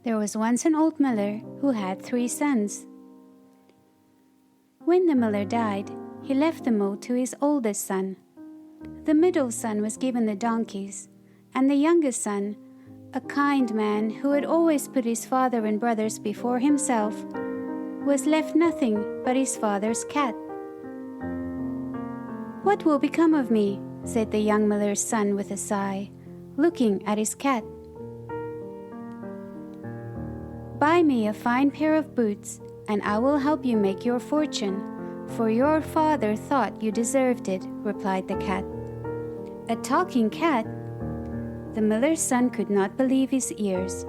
There was once an old miller who had 3 sons. When the miller died, he left them all to his oldest son. The middle son was given the donkeys, and the youngest son, a kind man who had always put his father and brothers before himself, was left nothing but his father's cat. "What will become of me?" said the young miller's son with a sigh, looking at his cat. "Buy me a fine pair of boots, and I will help you make your fortune, for your father thought you deserved it," replied the cat. "A talking cat?" The miller's son could not believe his ears.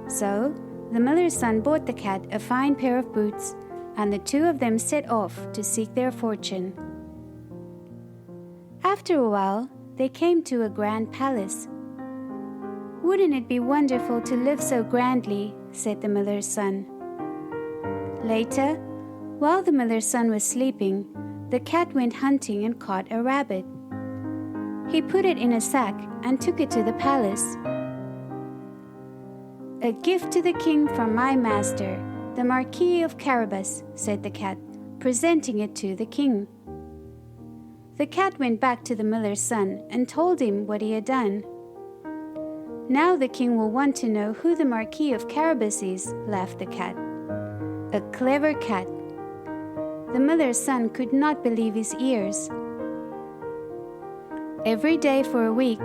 So the miller's son bought the cat a fine pair of boots, and the two of them set off to seek their fortune. After a while, they came to a grand palace. "Wouldn't it be wonderful to live so grandly?" said the miller's son. Later, while the miller's son was sleeping, the cat went hunting and caught a rabbit. He put it in a sack and took it to the palace. "A gift to the king from my master, the Marquis of Carabas," said the cat, presenting it to the king. The cat went back to the miller's son and told him what he had done. "Now the king will want to know who the Marquis of Carabas is," laughed the cat. "A clever cat." The miller's son could not believe his ears. Every day for a week,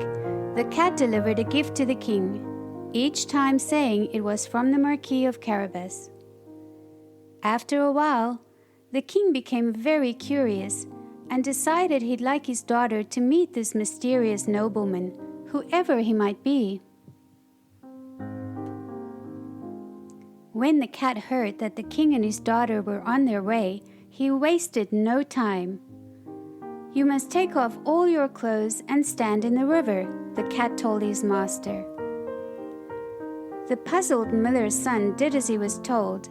the cat delivered a gift to the king, each time saying it was from the Marquis of Carabas. After a while, the king became very curious and decided he'd like his daughter to meet this mysterious nobleman, whoever he might be. When the cat heard that the king and his daughter were on their way, he wasted no time. "You must take off all your clothes and stand in the river," the cat told his master. The puzzled miller's son did as he was told,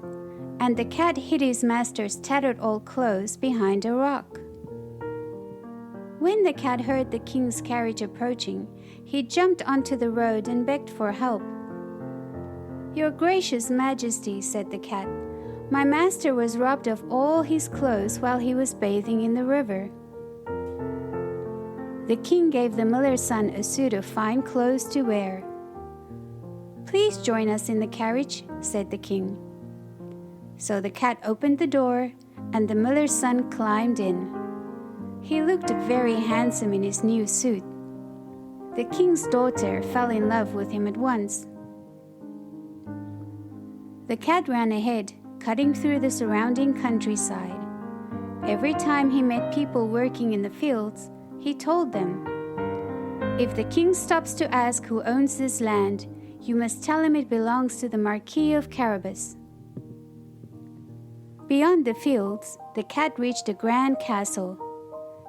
and the cat hid his master's tattered old clothes behind a rock. When the cat heard the king's carriage approaching, he jumped onto the road and begged for help. "Your gracious majesty," said the cat, "my master was robbed of all his clothes while he was bathing in the river." The king gave the miller's son a suit of fine clothes to wear. "Please join us in the carriage," said the king. So the cat opened the door, and the miller's son climbed in. He looked very handsome in his new suit. The king's daughter fell in love with him at once. The cat ran ahead, cutting through the surrounding countryside. Every time he met people working in the fields, he told them, "If the king stops to ask who owns this land, you must tell him it belongs to the Marquis of Carabas." Beyond the fields, the cat reached a grand castle.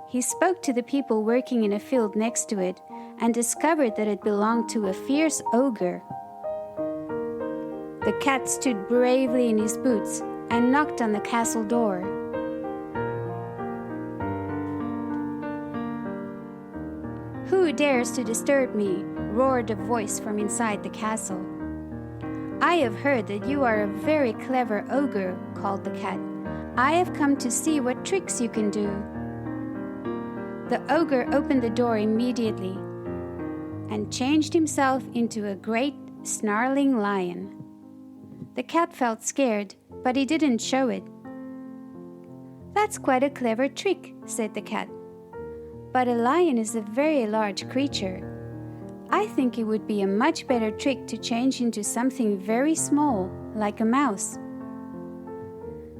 He spoke to the people working in a field next to it and discovered that it belonged to a fierce ogre. The cat stood bravely in his boots and knocked on the castle door. "Who dares to disturb me?" roared a voice from inside the castle. "I have heard that you are a very clever ogre," called the cat. "I have come to see what tricks you can do." The ogre opened the door immediately and changed himself into a great snarling lion. The cat felt scared, but he didn't show it. "That's quite a clever trick," said the cat. "But a lion is a very large creature. I think it would be a much better trick to change into something very small, like a mouse."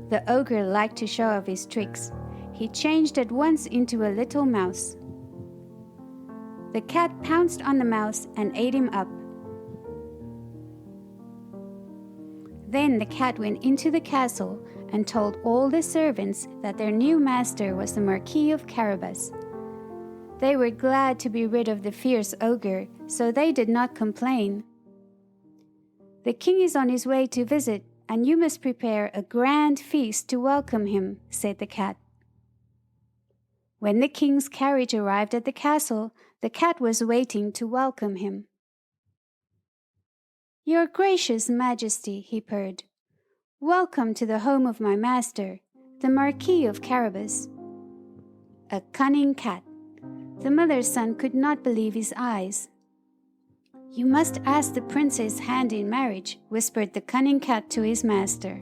The ogre liked to show off his tricks. He changed at once into a little mouse. The cat pounced on the mouse and ate him up. Then the cat went into the castle and told all the servants that their new master was the Marquis of Carabas. They were glad to be rid of the fierce ogre, so they did not complain. "The king is on his way to visit, and you must prepare a grand feast to welcome him," said the cat. When the king's carriage arrived at the castle, the cat was waiting to welcome him. "Your gracious Majesty," he purred. "Welcome to the home of my master, the Marquis of Carabas." A cunning cat. The miller's son could not believe his eyes. "You must ask the prince's hand in marriage," whispered the cunning cat to his master.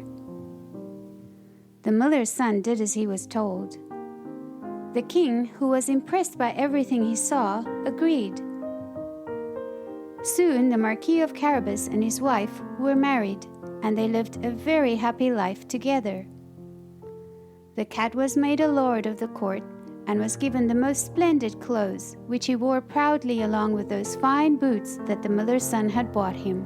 The miller's son did as he was told. The king, who was impressed by everything he saw, agreed. Soon the Marquis of Carabas and his wife were married, and they lived a very happy life together. The cat was made a lord of the court and was given the most splendid clothes, which he wore proudly along with those fine boots that the miller's son had bought him.